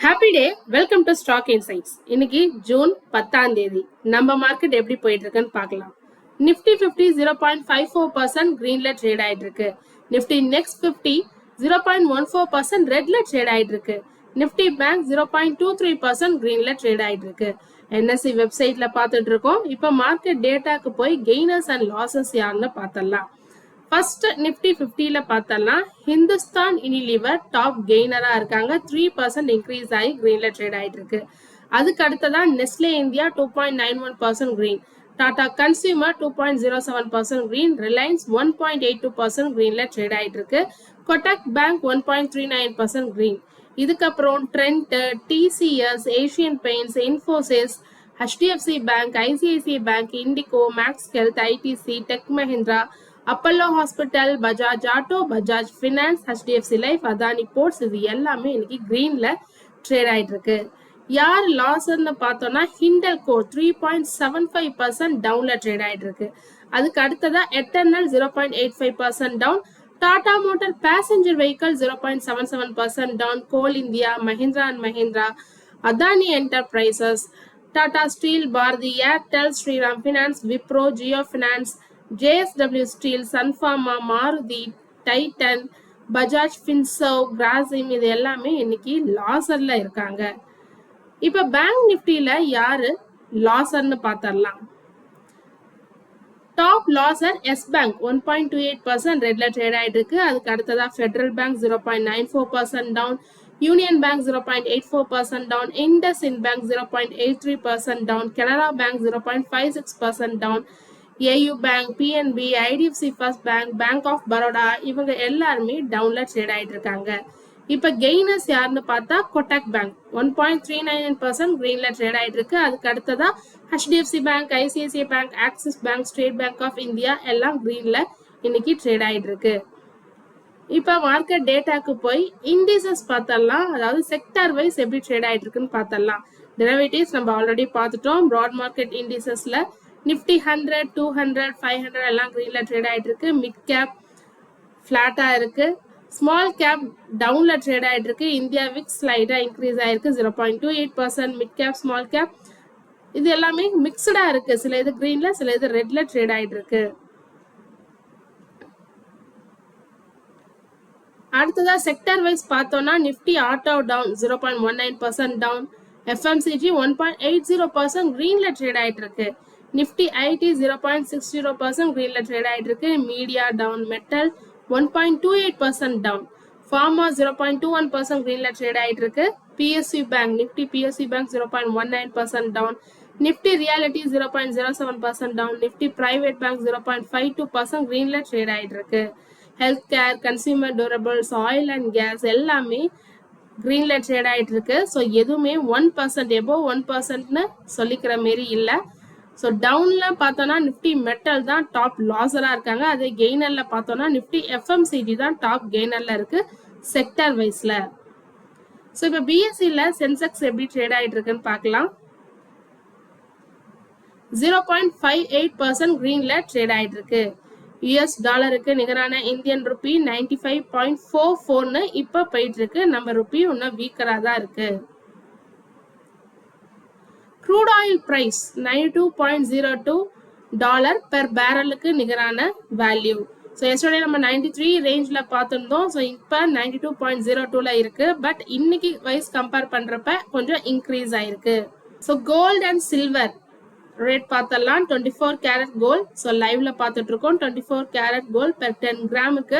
Happy day. Welcome to stock insights. இன்னைக்கு June 10ஆம் தேதி. நம்ம மார்க்கெட் எப்படி போயிட்டு இருக்குன்னு பார்க்கலாம். நிஃப்டி 50 0.54% கிரீன்ல ட்ரேட் ஆயிட்டு இருக்கு. நிஃப்டி நெக்ஸ்ட் 50 0.14% ரெட்ல ட்ரேட் ஆயிட்டு இருக்கு. நிஃப்டி பேங்க் 0.23% கிரீன்ல ட்ரேட் ஆயிட்டு இருக்கு. என்எஸ்சி வெப்சைட்ல பார்த்துட்டு இருக்கோம். இப்போ மார்க்கெட் டேட்டாக்கு போய் கெய்னர்ஸ் அண்ட் லாசஸ் யாருன்னு பார்த்தலாம். ஃபர்ஸ்ட் நிஃப்டி 50ல பார்த்தோம்னா ஹிந்துஸ்தான் யூனிலிவர் டாப் கெய்னரா இருக்காங்க. 3% இன்க்ரீஸ் ஆகி கிரீன்ல ட்ரேட் ஆயிட்டு இருக்கு. அதுக்கு அடுத்ததான் Nestle India 2.91% green, Tata consumer 2.07% green, Reliance 1.82% கிரீன்ல ட்ரேட் ஆயிட்டு இருக்கு. Kotak bank 1.39% green. இதுக்கப்புறம் Trent, TCS, Asian paints, Infosys, HDFC bank, ICICI bank, IndiGo, Max health, ITC, tech Mahindra, Apollo hospital, Bajaj auto, Bajaj finance, HDFC life, Adani ports, இது எல்லாமே இன்னைக்கு கிரீன்ல ட்ரேட் ஆயிட்டு இருக்கு. யார் லாஸ்ன்னு பார்த்தோம்னா ஹிண்டல்கோ 3.75% டவுன்ல ட்ரேட் ஆயிட்டு இருக்கு. அதுக்கு அடுத்ததா eternal 0.85% down, Tata motor passenger vehicle 0.77% down, Coal India, Mahindra and Mahindra, Adani enterprises, Tata steel, Bharti Airtel, Shriram finance, Wipro, Jio finance, JSW steel, Sun Pharma, Maruti, Titan, Bajaj finserv, Grasim, இது எல்லாமே இன்னைக்கு லாசர்ல இருக்காங்க. இப்ப பேங்க் நிஃப்டில யாரு லாசர்னு பார்த்தரலாம். டாப் லாசர் எஸ் பேங்க் 1.28% ரெட்ல ட்ரேட் ஆயிட்டு இருக்கு. அதுக்கு அடுத்ததா federal bank 0.94% down, union bank 0.84% down, IndusInd bank 0.83% down, Canara bank 0.56% down, AU bank, PNB, IDFC first bank, bank of Baroda, இவங்க எல்லாருமே டவுன்ல ட்ரேட் ஆயிட்டு இருக்காங்க. இப்ப கெய்னர்ஸ் யாருன்னு பார்த்தா கொட்டக் பேங்க் 1.39% கிரீன்ல ட்ரேட் ஆயிட்டு இருக்கு. அதுக்கு அடுத்ததா HDFC bank, ICICI bank, axis bank, state bank of India எல்லாம் கிரீன்ல இன்னைக்கு ட்ரேட் ஆயிட்டு இருக்கு. இப்ப மார்க்கெட் டேட்டாக்கு போய் இண்டிசஸ் பார்த்தரலாம். அதாவது செக்டார் வைஸ் எப்படி ட்ரேட் ஆயிட்டு இருக்குன்னு பார்த்தரலாம். டெரிவேட்டிவ்ஸ் நம்ம ஆல்ரெடி பார்த்துட்டோம். பிராட் மார்க்கெட் இண்டிசஸ்ல நிஃப்டி 100, 200, 500 எல்லாம் கிரீன்ல ட்ரேட் ஆயிட்டு இருக்கு. மிட் கேப் ஃபிளாட்டா இருக்கு. ஸ்மால் கேப் டவுன்ல ட்ரேட் ஆயிட்டு இருக்கு. இந்தியா விக்ஸ் ஸ்லைடா இன்க்ரீஸ் ஆயிருக்கு 0.28%. மிட் கேப், ஸ்மால் கேப் இது எல்லாமே மிக்சடா இருக்கு. சில இது கிரீன்ல, சில இது ரெட்ல ட்ரேட் ஆயிட்டு இருக்கு. அடுத்ததா செக்டர் வைஸ் பார்த்தோம்னா Nifty auto down 0.19% down, FMCG 1.80% கிரீன்ல ட்ரேட் ஆயிட்டு இருக்கு. நிஃப்டி ஐடி 0.60% கிரீன்ல ட்ரேட் ஆயிட்டு இருக்கு. Media down, metal 1.28% down, pharma 0.21% கிரீன்ல ட்ரேட் ஆயிட்டு இருக்கு. PSU bank, Nifty PSU bank 0.19% down, Nifty realty 0.07% down, Nifty private bank 0.52% கிரீன்ல ட்ரேட் ஆயிட்டு இருக்கு. Health care, consumer durables, oil and gas எல்லாமே கிரீன்ல ட்ரேட் ஆயிட்டு இருக்கு. ஸோ எதுவுமே 1% எபோவ் 1%ன்னு சொல்லிக்கிற மாரி இல்லை. ஸோ டவுன்ல பார்த்தோம்னா நிஃப்டி மெட்டல் தான் டாப் லாசரா இருக்காங்க. அதே கெய்னர்ல பார்த்தோம்னா நிஃப்டி FMCG தான் டாப் கெய்னர்ல இருக்கு செக்டர் வைஸ்ல. ஸோ இப்போ பிஎஸ்சியில் சென்செக்ஸ் எப்படி ட்ரேட் ஆயிட்டு இருக்குன்னு பார்க்கலாம். 0.58% கிரீன்ல ட்ரேட் ஆயிட்டு இருக்கு. US டாலருக்கு நிகரான இந்தியன் ருபி 95.44ன்னு இப்ப போயிட்டு இருக்கு. நம்ம ருபி இன்னும் வீக்கரா தான் இருக்கு. க்ரூட் ஆயில் பிரைஸ் $92.02 பெர் பேரலுக்கு நிகரான வேல்யூ. ஸோ எஸ்டர்டே நம்ம 93 ரேஞ்சில் பார்த்துருந்தோம். ஸோ இப்போ 92.02ல இருக்கு. பட் இன்னைக்கு வைஸ் கம்பேர் பண்றப்ப கொஞ்சம் இன்க்ரீஸ் ஆயிருக்கு. So gold and silver rate பார்த்தலாம். 24 கேரட் கோல்ட். ஸோ லைவ்ல பார்த்துட்டு இருக்கோம். 24 கேரட் கோல்ட் பெர் 10 கிராமுக்கு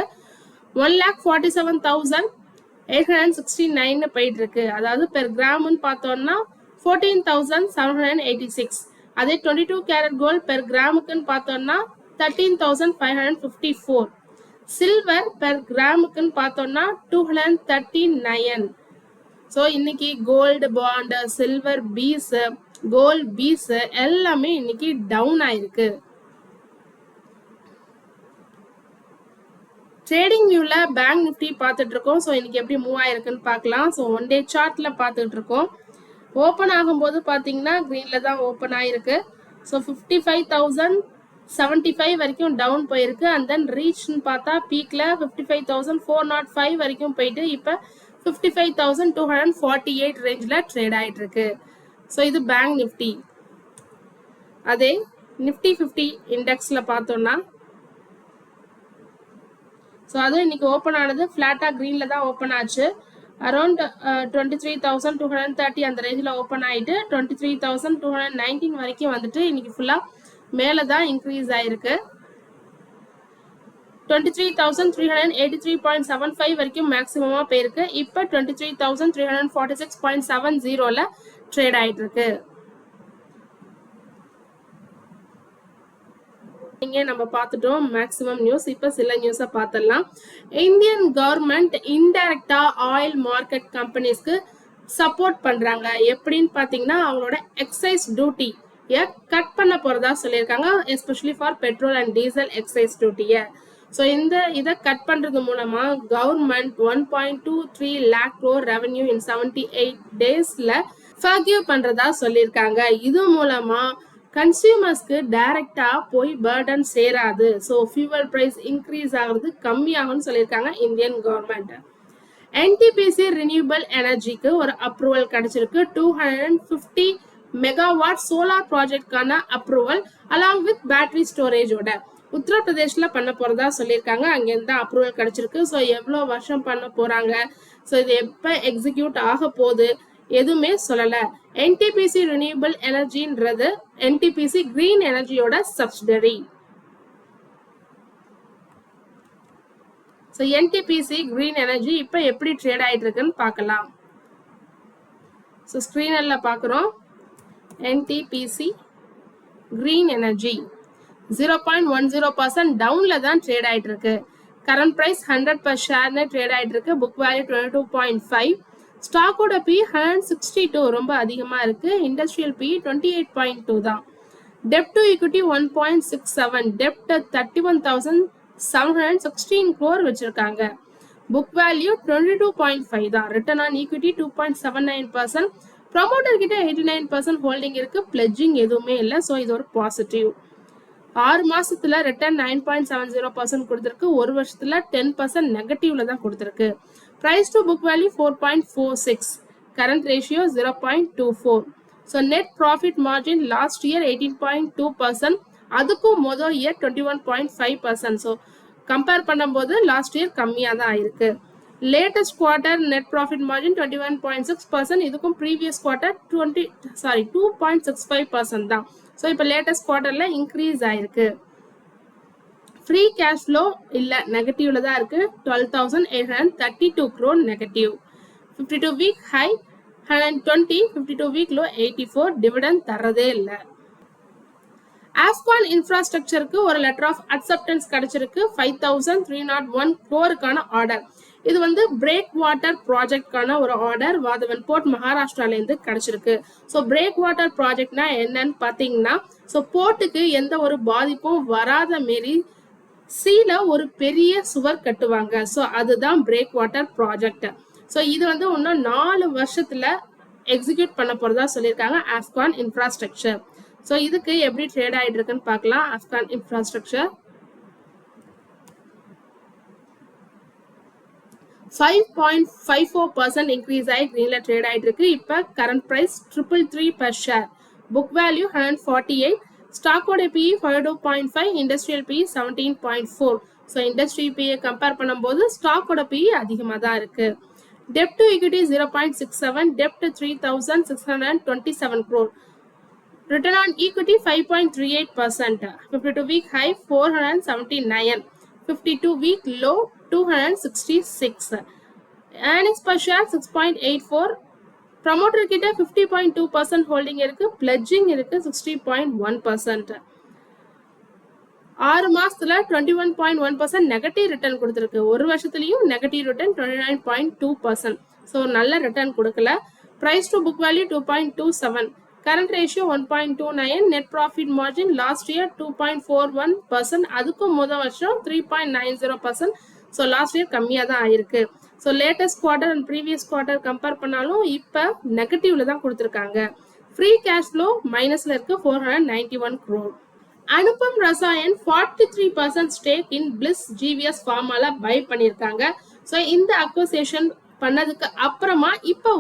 1,47,869 போயிட்டு இருக்கு. அதாவது பெர் கிராம்னு பார்த்தோம்னா 14,786. அதே 22 கேரட் கோல்ட் பெர் கிராமுக்குன்னு பார்த்தோம்னா 13,554. சில்வர் பெர் கிராமுக்குன்னு பார்த்தோம்னா 239. ஸோ இன்னைக்கு gold bond, silver bees, gold bees எல்லாமே இன்னைக்கு டவுன் ஆயிருக்கு. ட்ரேடிங் வியூல பேங்க் நிஃப்டி பார்த்துட்டு இருக்கோம். ஸோ இன்னைக்கு எப்படி மூவ் ஆயிருக்குன்னு பார்க்கலாம். ஸோ ஒன் டே சார்ட்ல பார்த்துட்டு இருக்கோம். ஓப்பன் ஆகும்போது பார்த்தீங்கன்னா கிரீன்ல தான் ஓப்பன் ஆயிருக்கு. ஸோ 55,075 வரைக்கும் டவுன் போயிருக்கு. அண்ட் தென் ரீச்னு பார்த்தா பீக்ல 55,405 வரைக்கும் போயிட்டு இப்போ 55,248 ரேஞ்சில் ட்ரேட் ஆகிட்டு இருக்கு. ஸோ இது பேங்க் நிஃப்டி. அதே நிஃப்டி 50 இண்டெக்ஸில் பார்த்தோம்னா ஸோ அதுவும் இன்னைக்கு ஓப்பன் ஆனது ஃப்ளாட்டாக க்ரீனில் தான் ஓப்பன் ஆச்சு. அரௌண்ட் 23,230 அந்த ரேஞ்சில் ஓப்பன் ஆகிட்டு 23,219 வரைக்கும் வந்துட்டு இன்னைக்கு ஃபுல்லாக மேலே தான் இன்க்ரீஸ் ஆயிருக்கு. 23,383.75 வரைக்கும் மேக்ஸிமமாக போயிருக்கு. இப்போ 23,346.70 ட்ரேட் ஆகிட்டு இருக்கு. நம்ம பார்த்துட்டோம் மேக்ஸிமம் நியூஸ். இப்போ சில நியூஸை பார்த்துடலாம். இந்தியன் கவர்மெண்ட் இன்டைரக்டா ஆயில் மார்க்கெட் கம்பெனிஸ்க்கு சப்போர்ட் பண்றாங்க. எப்படின்னு பார்த்தீங்கன்னா அவங்களோட எக்ஸைஸ் டியூட்டியை கட் பண்ண போறதா சொல்லியிருக்காங்க, especially for petrol and diesel excise டியூட்டியை. ஸோ இதை கட் பண்றது மூலமா government 1.23 lakh crore revenue in 78 daysல ஃபர்கிவ் பண்றதா சொல்லியிருக்காங்க. இது மூலமா கன்சியூமர்ஸ்க்கு டைரக்டா போய் பர்டன் சேராது. ஸோ ஃபியூவல் பிரைஸ் இன்க்ரீஸ் ஆகுறது கம்மியாகும்னு சொல்லியிருக்காங்க இந்தியன் கவர்மெண்ட். என்டிபிசி ரினியூவபிள் எனர்ஜிக்கு ஒரு அப்ரூவல் கிடைச்சிருக்கு. 250 மெகாவாட் சோலார் ப்ராஜெக்ட்கான அப்ரூவல் அலாங் வித் பேட்டரி ஸ்டோரேஜோட உத்தரப்பிரதேஷ்ல பண்ண போறதா சொல்லியிருக்காங்க. அங்கேருந்து தான் அப்ரூவல் கிடைச்சிருக்கு. ஸோ எவ்வளோ வருஷம் பண்ண போறாங்க, ஸோ இது எப்போ எக்ஸிக்யூட் ஆக போகுது எதுவுமே சொல்லல. என்டிபிசி ரினியூவபிள் எனர்ஜின்றது என்டிபிசி கிரீன் எனர்ஜியோட subsidiary. So NTPC green energy இப்போ எப்படி ட்ரேட் ஆயிட்டு இருக்குன்னு பார்க்கலாம். ஸோ ஸ்க்ரீன்ல பார்க்குறோம். என்டிபிசி கிரீன் எனர்ஜி 0.10% டவுன்ல தான் ட்ரேட் ஆயிட்டு இருக்கு. கரண்ட் பிரைஸ் 100 per ஷேர்னு ட்ரேட் ஆயிட்டு இருக்கு. Book value 22.5. ஸ்டாக்கோட பி 162 ரொம்ப அதிகமா இருக்கு. இண்டஸ்ட்ரியல் பி 28.2 தான். டெப்ட் டு ஈக்விட்டி 1.67. டெப்ட் 31,716 crore வச்சிருக்காங்க. புக் வேல்யூ 22.5 தான். Return on equity 2.79%. ப்ரமோட்டர் கிட்ட 89% ஹோல்டிங் இருக்கு. பிளட்ஜிங் எதுவுமே இல்லை. ஸோ இது ஒரு பாசிட்டிவ். 6 மாசத்துல ரிட்டர்ன் 9.70% கொடுத்திருக்கு. ஒரு வருஷத்துல 10% நெகட்டிவ்ல தான் கொடுத்திருக்கு. Price to book value 4.46. Current ratio 0.24. So net profit margin last year 18.2%. அதுக்கும் மொதல் இயர் 21.5%. ஸோ கம்பேர் பண்ணும்போது லாஸ்ட் இயர் கம்மியாக தான் ஆயிருக்கு. Latest quarter net profit margin 21.6%. இதுக்கும் ப்ரீவியஸ் குவார்டர் 2.65% தான். ஸோ இப்போ லேட்டஸ்ட் குவார்டர்ல இன்க்ரீஸ் ஆயிருக்கு. ஃப்ரீ கேஷ் ஃப்ளோ இல்லை, நெகட்டிவ்ல தான் இருக்கு. 12,832 crore நெகட்டிவ். 52 week high 120, 52 week low 84. Dividend தரதே இல்லை. ஆஃப்கான் இன்ஃப்ராஸ்ட்ரக்சருக்கு ஒரு லெட்டர் ஆஃப் அக்செப்டன்ஸ் கிடைச்சிருக்கு. 5,301 crore ஆர்டர். இது பிரேக் வாட்டர் ப்ராஜெக்ட்கான ஒரு ஆர்டர் வாதவன் போர்ட் மகாராஷ்டிரால இருந்து கிடைச்சிருக்கு. ஸோ பிரேக் வாட்டர் ப்ராஜெக்ட்னா என்னன்னு பார்த்தீங்கன்னா, ஸோ போர்ட்டுக்கு எந்த ஒரு பாதிப்பும் வராத மாரி சீல ஒரு பெரிய சுவர் கட்டுவாங்க. ஸோ அதுதான் பிரேக் வாட்டர் ப்ராஜெக்ட். ஸோ இது இன்னும் 4 வருஷத்துல எக்ஸிக்யூட் பண்ண போறதா சொல்லியிருக்காங்க ஆஃப்கான் இன்ஃப்ராஸ்ட்ரக்சர். ஸோ இதுக்கு எப்படி ட்ரேட் ஆயிட்டு இருக்குன்னு பார்க்கலாம். ஆஃப்கான் இன்ஃப்ராஸ்ட்ரக்சர் 5.54% இன்க்ரீஸ் ஆகி கிரீன்ல ட்ரேட் ஆயிட்டு இருக்கு. இப்போ current price 333 per share. Book value 148. ஸ்டாக்கோட PE 42.5. Industrial PE 17.4. So industry PE compare பண்ணும்போது ஸ்டாக்கோட PE அதிகமாக தான் இருக்கு. டெப்ட் டு ஈக்விட்டி 0.67. டெப்ட் 3,627 crore. Return on equity 5.38%. 52 week high 479. 52 week low 266. Earnings per share 6.84. Promoter கிட்ட 50.2% ஹோல்டிங் இருக்கு. பிளட்ஜிங் இருக்கு 60.1%. 6 மாசத்துல 21.1% நெகட்டிவ் ரிட்டர்ன் கொடுத்திருக்கு. ஒரு வருஷத்துலயும் நெகட்டிவ் ரிட்டர்ன் 29.2%. ஸோ நல்ல ரிட்டர்ன் கொடுக்கல. Price to book value 2.27. Current ratio 1.29. Net profit margin last year 2.41%. அதுக்கும் முதல் வருஷம் 3.90%. ஸோ லாஸ்ட் இயர் கம்மியாக தான் ஆயிருக்கு. So latest quarter and previous quarter compare பண்ணாலும் இப்போ நெகட்டிவ்ல தான் கொடுத்துருக்காங்க. ஃப்ரீ கேஷ் ஃப்ளோ மைனஸ்ல இருக்கு 491 crore. Anupam Rasayan 43% stake in Bliss GVS ஃபார்மால பை பண்ணியிருக்காங்க. ஸோ இந்த அக்வசியேஷன் பண்ணதுக்கு அப்புறமா இப்ப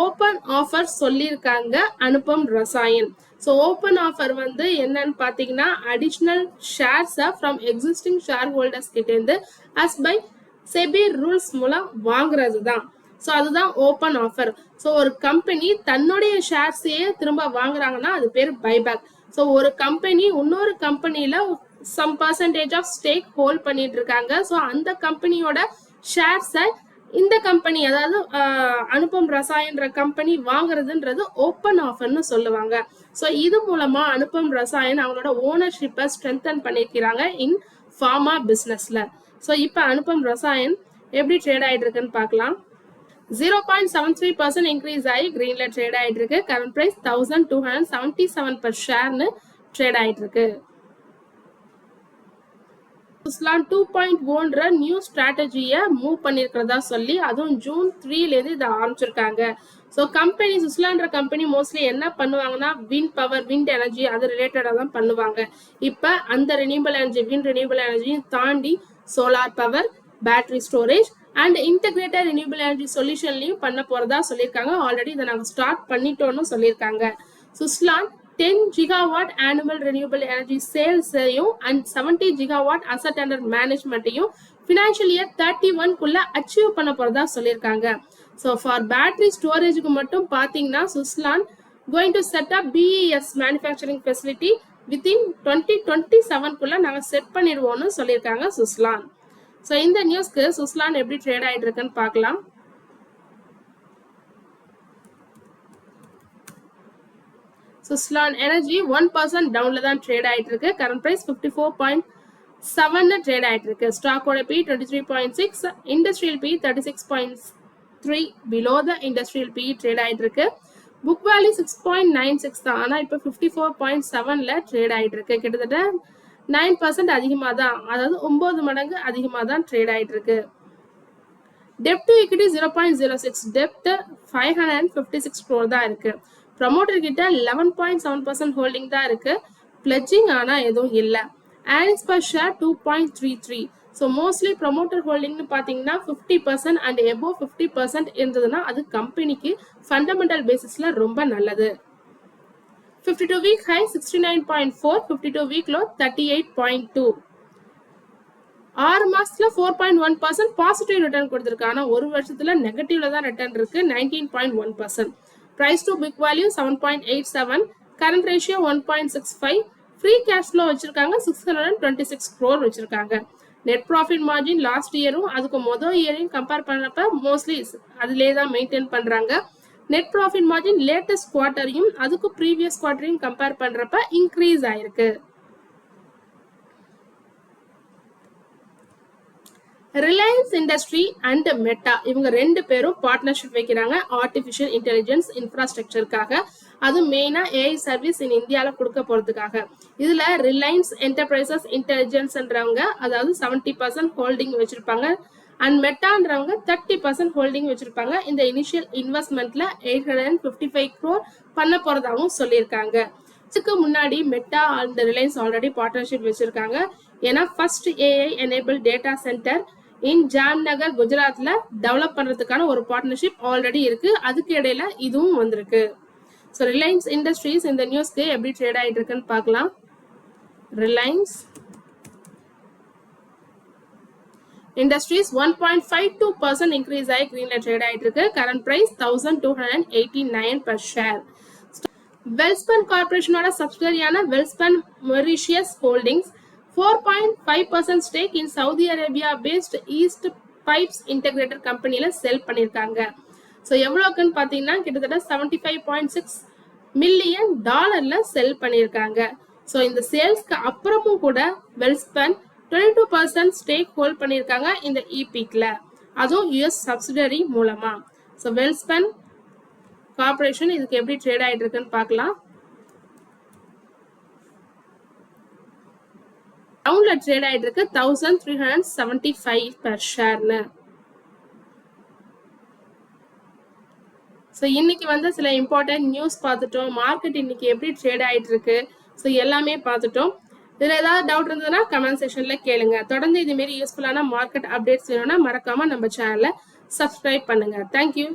ஓபன் ஆஃபர் சொல்லியிருக்காங்க Anupam Rasayan. So open offer வந்து என்னன்னு பாத்தீங்கன்னா அடிஷனல் ஷேர்ஸை ஃப்ரம் எக்ஸிஸ்டிங் ஷேர் ஹோல்டர்ஸ் கிட்ட இருந்து அஸ் பை செபி ரூல்ஸ் மூலம் வாங்குறது தான். ஸோ அதுதான் ஓபன் ஆஃபர். ஸோ ஒரு கம்பெனி தன்னுடைய ஷேர்ஸையே திரும்ப வாங்குறாங்கன்னா அது பேர் பைபேக். ஸோ ஒரு கம்பெனி இன்னொரு கம்பெனில some percentage of stake hold பண்ணிட்டு இருக்காங்க. ஸோ அந்த கம்பெனியோட ஷேர்ஸை இந்த கம்பெனி அதாவது அனுபம் ரசாயன்ற கம்பெனி வாங்குறதுன்றது ஓப்பன் ஆஃபர்னு சொல்லுவாங்க. ஸோ இது மூலமா அனுபம் ரசாயன் அவங்களோட ஓனர்ஷிப்பை ஸ்ட்ரென்தன் பண்ணிக்கிறாங்க இன் ஃபார்மா பிஸ்னஸ்ல. ஸோ இப்போ அனுபம் ரசாயன் எப்படி ட்ரேட் ஆயிட்டு இருக்குன்னு பார்க்கலாம். 0.73% இன்க்ரீஸ் ஆகி கிரீன்ல ட்ரேட் ஆயிட்டு இருக்கு. கரண்ட் பிரைஸ் 1277 per ஷேர்னு ட்ரேட் ஆயிட்டு இருக்கு. சுஸ்லான் 2.1 நியூ ஸ்ட்ராட்டஜியை மூவ் பண்ணிருக்கிறதா சொல்லி அதுவும் June 3ல இருந்து இதை ஆரம்பிச்சிருக்காங்க. ஸோ கம்பெனி சுஸ்லான்ற கம்பெனி மோஸ்ட்லி என்ன பண்ணுவாங்கன்னா விண்ட் எனர்ஜி அது ரிலேட்டடா தான் பண்ணுவாங்க. இப்ப அந்த ரினியூபிள் எனர்ஜி ரினியூபிள் எனர்ஜியும் தாண்டி solar power, battery storage and integrated renewable energy சொல்யூஷன்லயும் பண்ண போறதா சொல்லியிருக்காங்க. ஆல்ரெடி இதை நாங்கள் ஸ்டார்ட் பண்ணிட்டோம்னு சொல்லியிருக்காங்க. Suzlon 10 gigawatt annual renewable energy sales-ஐயும் and 70 gigawatt asset under management-ஐயும் financial year 31 குள்ள அச்சீவ் பண்ண போறதா சொல்லியிருக்காங்க. ஸோ ஃபார் பேட்டரி ஸ்டோரேஜுக்கு மட்டும் பார்த்தீங்கன்னா Suzlon going to set up BESS manufacturing facility within 2027 குள்ள நாங்கள் செட் பண்ணிடுவோம்னு சொல்லியிருக்காங்க சுஸ்லான். ஸோ இந்த நியூஸ்க்கு சுஸ்லான் எப்படி ட்ரேட் ஆயிட்டு இருக்குன்னு பார்க்கலாம். சுஸ்லான் எனர்ஜி 1% டவுன்ல தான் ட்ரேட் ஆயிட்டு இருக்கு. கரண்ட் பிரைஸ் 54.7 ட்ரேட் ஆயிட்டு இருக்கு. ஸ்டாக்கோட P 23.6, industrial P 36.3 below the industrial P trade ஆயிட்டு இருக்கு. புக் வேல்யூ 6.96 தான். ஆனா இப்போ 54.7ல ட்ரேட் ஆயிட்டு இருக்கு. கிட்டத்தட்ட 9% அதிகமா தான், அதாவது 9 மடங்கு அதிகமா தான் ட்ரேட் ஆயிட்டு இருக்கு. டெப்ட் டு ஈக்விட்டி 0.06, டெப்ட் 556 crore தான் இருக்கு. ப்ரமோட்டர் கிட்ட 11.7% ஹோல்டிங் தான் இருக்கு. பிளட்ஜிங் ஆனா எதுவும் இல்லை. Earnings per share 2.33. So mostly promoter ஹோல்டிங்னு பார்த்தீங்கன்னா 50% அண்ட் எபோவ் 50% இருந்ததுன்னா அது கம்பெனிக்கு ஃபண்டமெண்டல் பேசிஸ்ல ரொம்ப நல்லது. 52 வீக் ஹை 69.4, 52 வீக் லோ 38.2. 6 மாசத்துல 4.1% பாசிட்டிவ் ரிட்டர்ன் கொடுத்திருக்காங்க. ஒரு வருஷத்துல நெகட்டிவ்ல தான் ரிட்டர்ன் இருக்கு 19.1%. Price to book value 7.87, current ratio 1.65, free cash flow வச்சிருக்காங்க 626 crore வச்சிருக்காங்க. net profit margin லாஸ்ட் இயரும் அதுக்கு மொதல் இயரையும் கம்பேர் பண்ணப்ப மோஸ்ட்லி அதிலே தான் மெயின்டைன் பண்றாங்க. net profit margin லேட்டஸ்ட் குவார்டரையும் அதுக்கு ப்ரீவியஸ் குவார்டரையும் கம்பேர் பண்றப்ப இன்க்ரீஸ் ஆயிருக்கு. ரிலையன்ஸ் இண்டஸ்ட்ரி அண்ட் மெட்டா இவங்க ரெண்டு பேரும் பார்ட்னர்ஷிப் வைக்கிறாங்க ஆர்டிஃபிஷியல் இன்டெலிஜென்ஸ் இன்ஃப்ராஸ்ட்ரக்சருக்காக. அது மெயினா ஏஐ சர்வீஸ் இன் இந்தியாவில் கொடுக்க போறதுக்காக. இதுல ரிலையன்ஸ் என்டர்பிரைசஸ் இன்டெலிஜென்ஸ்ன்றவங்க அதாவது 70% ஹோல்டிங் வச்சிருப்பாங்க அண்ட் மெட்டான்றவங்க 30% ஹோல்டிங் வச்சிருப்பாங்க. இந்த இனிஷியல் இன்வெஸ்ட்மெண்ட்ல 855 crore பண்ண போறதாகவும் சொல்லியிருக்காங்க. இதுக்கு முன்னாடி Meta and Reliance already partnership வச்சிருக்காங்க. ஏன்னா first AI enable data centre in Jamnagar குஜராத்ல டெவலப் பண்றதுக்கான ஒரு பார்ட்னர்ஷிப் ஆல்ரெடி இருக்கு. அதுக்கு இடையில இதுவும் வந்திருக்கு. ஸோ ரிலையன்ஸ் இண்டஸ்ட்ரீஸ் இந்த நியூஸ்க்கு எப்படி ட்ரேட் ஆயிட்டு இருக்குன்னு பார்க்கலாம். ரிலையன்ஸ் இண்டஸ்ட்ரீஸ் 1.52% இன்க்ரீஸ் ஆகி கிரீன்ல ட்ரேட் ஆயிட்டு இருக்கு. Current price 1289 per share. Welspun கார்பரேஷனோட சப்சிடரியான Welspun Mauritius holdings 4.5% stake in Saudi Arabia based East pipes integrated கம்பெனில செல் பண்ணிருக்காங்க. ஸோ எவ்வளோக்குன்னு பார்த்தீங்கன்னா கிட்டத்தட்ட $75.6 மில்லியன் செல் பண்ணியிருக்காங்க. ஸோ இந்த சேல்ஸ்க்கு அப்புறமும் கூட வெல்ஸ்பன் 22% ஸ்டேக் ஹோல்ட் பண்ணியிருக்காங்க இந்த இபிக்ல, அதுவும் யுஎஸ் சப்சிடரி மூலமா. ஸோ வெல்ஸ்பன் கார்பரேஷன் இதுக்கு எப்படி ட்ரேட் ஆயிட்டு இருக்குன்னு பார்க்கலாம். டவுன்ல ட்ரேட் ஆயிட்டு இருக்கு 1375 per ஷேர்னு. ஸோ இன்னைக்கு வந்து சில இம்பார்ட்டன்ட் நியூஸ் பார்த்துட்டோம். மார்க்கெட் இன்னைக்கு எப்படி ட்ரேட் ஆயிட்டு இருக்கு ஸோ எல்லாமே பார்த்துட்டோம். இதுல ஏதாவது டவுட் இருந்ததுன்னா கமெண்ட் செக்ஷன்ல கேளுங்க. தொடர்ந்து இது மாதிரி யூஸ்ஃபுல்லான மார்க்கெட் அப்டேட்ஸ் வேணும்னா மறக்காம நம்ம சேனலை சப்ஸ்கிரைப் பண்ணுங்க. தேங்க்யூ.